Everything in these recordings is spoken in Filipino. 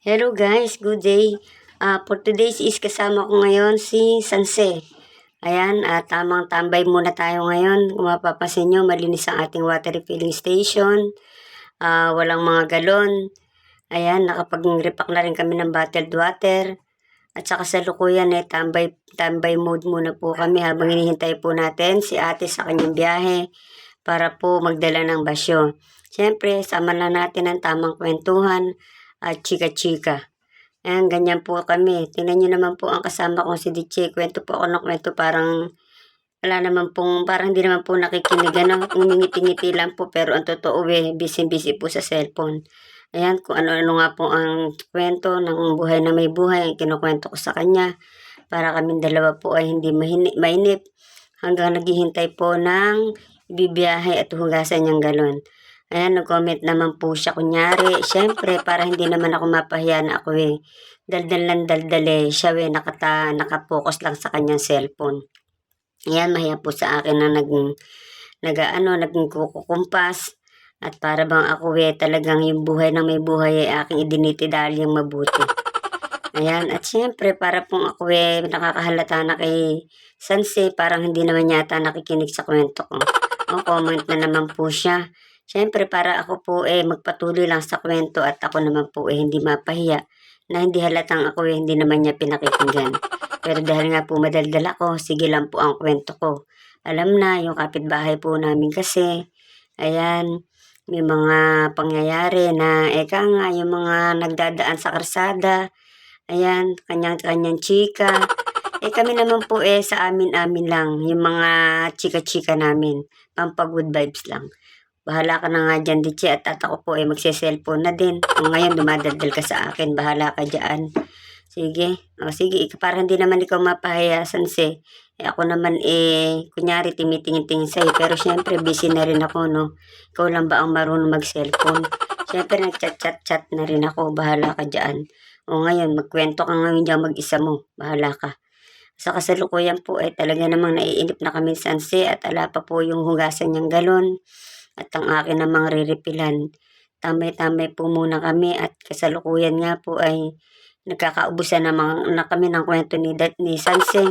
Hello guys, good day. For today's is kasama ko ngayon si Sanse. Ayan, tamang tambay muna tayo ngayon. Kung mapapansin nyo, malinis ang ating water refilling station. Walang mga galon. Ayan, nakapag-repack na rin kami ng bottled water. At saka sa lukuyan tambay mode muna po kami habang hinihintay po natin si ate sa kanyang biyahe para po magdala ng basyo. Siyempre, sama na natin ang tamang kwentuhan at chika-chika. Ayan, ganyan po kami. Tingnan nyo naman po ang kasama kong si Diche. Kwento po ako ng kwento parang wala naman pong, parang hindi naman po nakikinig. Ano, umingiti-ngiti lang po pero ang totoo busy-busy po sa cellphone. Ayan, kung ano-ano nga po ang kwento ng buhay na may buhay, ang kinukwento ko sa kanya para kaming dalawa po ay hindi mainip hanggang naghihintay po ng ibibiyahe at hugasan niyang galon. Ayan, nag-comment naman po siya. Kunyari, syempre, para hindi naman ako mapahiya na ako daldal ng daldal siya nakapokus lang sa kanyang cellphone. Ayan, mahiya po sa akin na naging kukumpas. At para bang ako talagang yung buhay ng may buhay ay aking idinitidalyang mabuti. Ayan, at syempre, para pong ako nakakahalata na kay Sanse, parang hindi naman yata nakikinig sa kwento ko. O, comment na naman po siya. Siyempre, para ako po magpatuloy lang sa kwento at ako naman po hindi mapahiya na hindi halatang ako hindi naman niya pinakikinggan. Pero dahil nga po madaldal ako, sige lang po ang kwento ko. Alam na, yung kapitbahay po namin kasi, ayan, may mga pangyayari na yung mga nagdadaan sa karsada, ayan, kanyang-kanyang chika. Kami naman po sa amin-amin lang, yung mga chika-chika namin, pampag-good vibes lang. Bahala ka na nga dyan, Diche, at ako po magse-cellphone na din. Kung ngayon dumadaldal ka sa akin, bahala ka dyan. Sige, sige, para hindi naman ikaw mapahiya, Sanse. Ako naman kunyari timitingin-tingin sa'yo, pero syempre busy na rin ako, no? Ikaw lang ba ang marunong mag-cellphone? Syempre nag-chat-chat-chat na rin ako, bahala ka dyan. O ngayon, magkwento ka ngayon dyan mag-isa mo, bahala ka. Sa kasalukuyan po talaga namang naiinip na kami Sanse at ala pa po yung hugasan niyang galon. At ang akin namang riripilan. Tamay-tamay po muna kami at kasalukuyan nga po ay nagkakaubusan na kami ng kwento ni Sanse.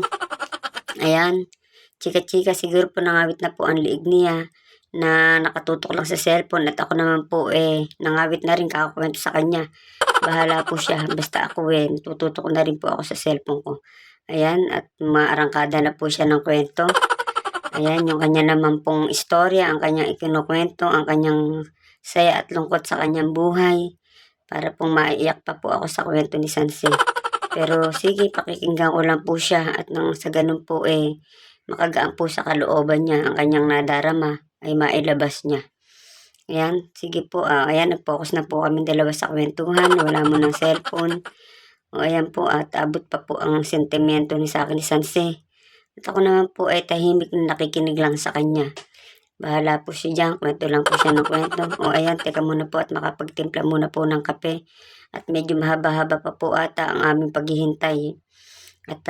Ayan, chika-chika siguro po nangawit na po ang liig niya na nakatutok lang sa cellphone at ako naman po nangawit na rin kakakwento sa kanya. Bahala po siya, basta ako tututok na rin po ako sa cellphone ko. Ayan, at maarangkada na po siya ng kwento. Ayan, yung kanya naman pong istorya, ang kanyang ikinukwento, ang kanyang saya at lungkot sa kanyang buhay. Para pong maiiyak pa po ako sa kwento ni Sanse. Pero sige, pakikinggan ko lang po siya at nang sa ganun po makagaan po sa kalooban niya, ang kanyang nadarama ay mailabas niya. Ayan, sige po, ayan, nag-focus na po kami dalawa sa kwentuhan, wala mo ng cellphone. O ayan po, at abot pa po ang sentimento ni sa akin ni Sanse. At ako naman po tahimik na nakikinig lang sa kanya. Bahala po siya dyan, kwento lang po siya ng kwento. O ayan, teka muna po at makapagtimpla muna po ng kape. At medyo mahaba-haba pa po ata ang aming paghihintay. At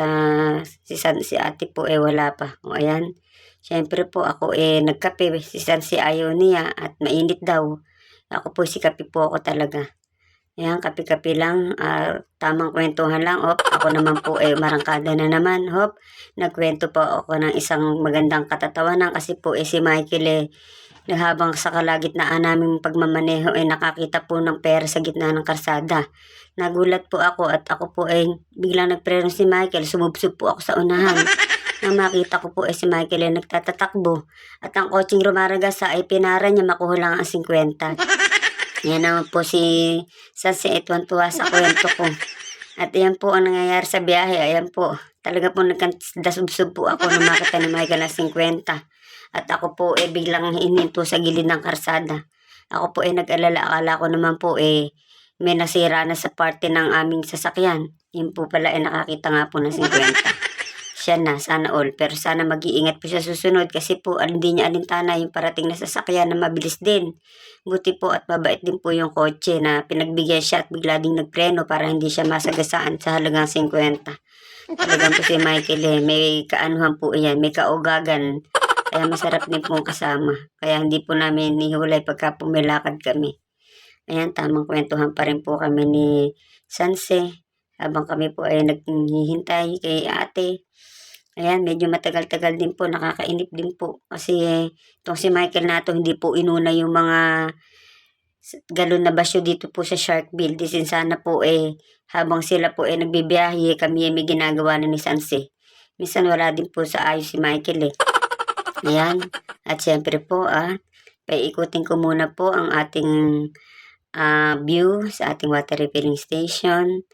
si ate po wala pa. O ayan, syempre po ako nagkape. Si Sansi ayaw niya at mainit daw. Ako po si kape po ako talaga. Ayan, kape-kape lang, tamang kwentuhan lang. Ako naman po marangkada na naman. Nagkwento po ako ng isang magandang katatawanan kasi po si Michael habang sa kalagitnaan naming pagmamaneho nakakita po ng pera sa gitna ng karsada. Nagulat po ako at ako po biglang nagpreno si Michael. Sumubsob po ako sa unahan. Nang makita ko po si Michael nagtatatakbo at ang kotseng rumaragasa ay pinara niya makuha lang ang 50. Yan naman po si Sanse tuwan-tuwa sa kwento ko. At yan po ang nangyayari sa biyahe. Ayan po. Talaga po nagkandasubsob po ako nung makita ni Michael ng 50. At ako po biglang hininto sa gilid ng karsada. Ako po nag-alala. Akala ko naman po may nasira na sa parte ng aming sasakyan. Yun po pala nakakita nga po ng 50. Siya na, sana all. Pero sana mag-iingat po siya susunod kasi po hindi niya alintana yung parating na sasakyan na mabilis din. Buti po at mabait din po yung kotse na pinagbigyan siya at bigla ding nagpreno para hindi siya masagasaan sa halagang 50. Talagang po si Michael may kaanuhan po yan, may kaugagan. Kaya masarap din pong kasama. Kaya hindi po namin nihulay pagka pumilakad kami. Ayan, tamang kwentuhan pa rin po kami ni Sanse habang kami po ay naghihintay kay ate. Ayan, medyo matagal-tagal din po, nakakainip din po. Kasi itong si Michael na to, hindi po inuna yung mga galon na basyo dito po sa Sharkville. Disin sana po habang sila po nagbibiyahe, kami may ginagawa na ni Sanse. Minsan wala din po sa ayos si Michael. Ayan, at syempre po paikutin ko muna po ang ating view sa ating water refilling station.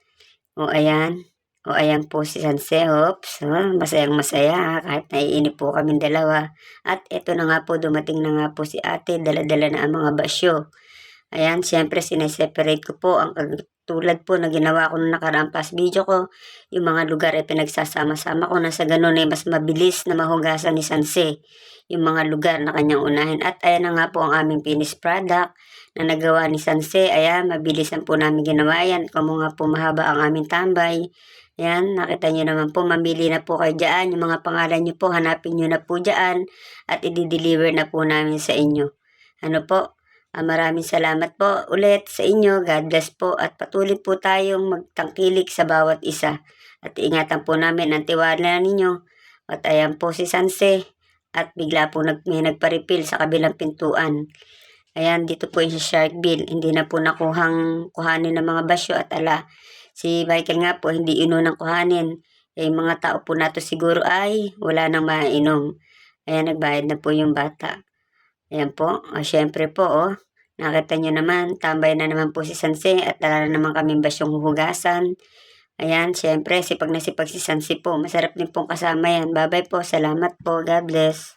O ayan. O ayan po si Sanse. Oops. Masayang masaya kahit naiinip po kaming dalawa. At eto na nga po, dumating na nga po si ate. Dala-dala na ang mga basyo. Ayan, syempre sineseparate ko po ang tulad po na ginawa ko nung nakaraang past video ko. Yung mga lugar pinagsasama-sama ko na sa ganun mas mabilis na mahugasan ni Sanse yung mga lugar na kanyang unahin. At ayan na nga po ang aming finished product na nagawa ni Sanse. Ayan, mabilisan po namin ginawa yan. Kung nga po mahaba ang aming tambay. Ayan, nakita nyo naman po, mamili na po kayo dyan. Yung mga pangalan nyo po, hanapin nyo na po dyan at i-deliver na po namin sa inyo. Ano po? Maraming salamat po ulit sa inyo. God bless po at patuloy po tayong magtangkilik sa bawat isa. At ingatan po namin ang tiwala ninyo. At ayan po si Sanse. At bigla po may nagpa-refill sa kabilang pintuan. Ayan, dito po yung Sharkville. Hindi na po kuhanin ng mga basyo at si Michael nga po hindi inunang kuhanin. Yung mga tao po nato siguro ay wala nang mainom. Ayan, nagbayad na po yung bata. Ayan po. Syempre po nakita nyo naman, tambay na naman po si Sanse at wala na naman kaming basyong huhugasan. Ayan, syempre, sipag na sipag si Sanse po. Masarap din pong kasama yan. Bye-bye po. Salamat po. God bless.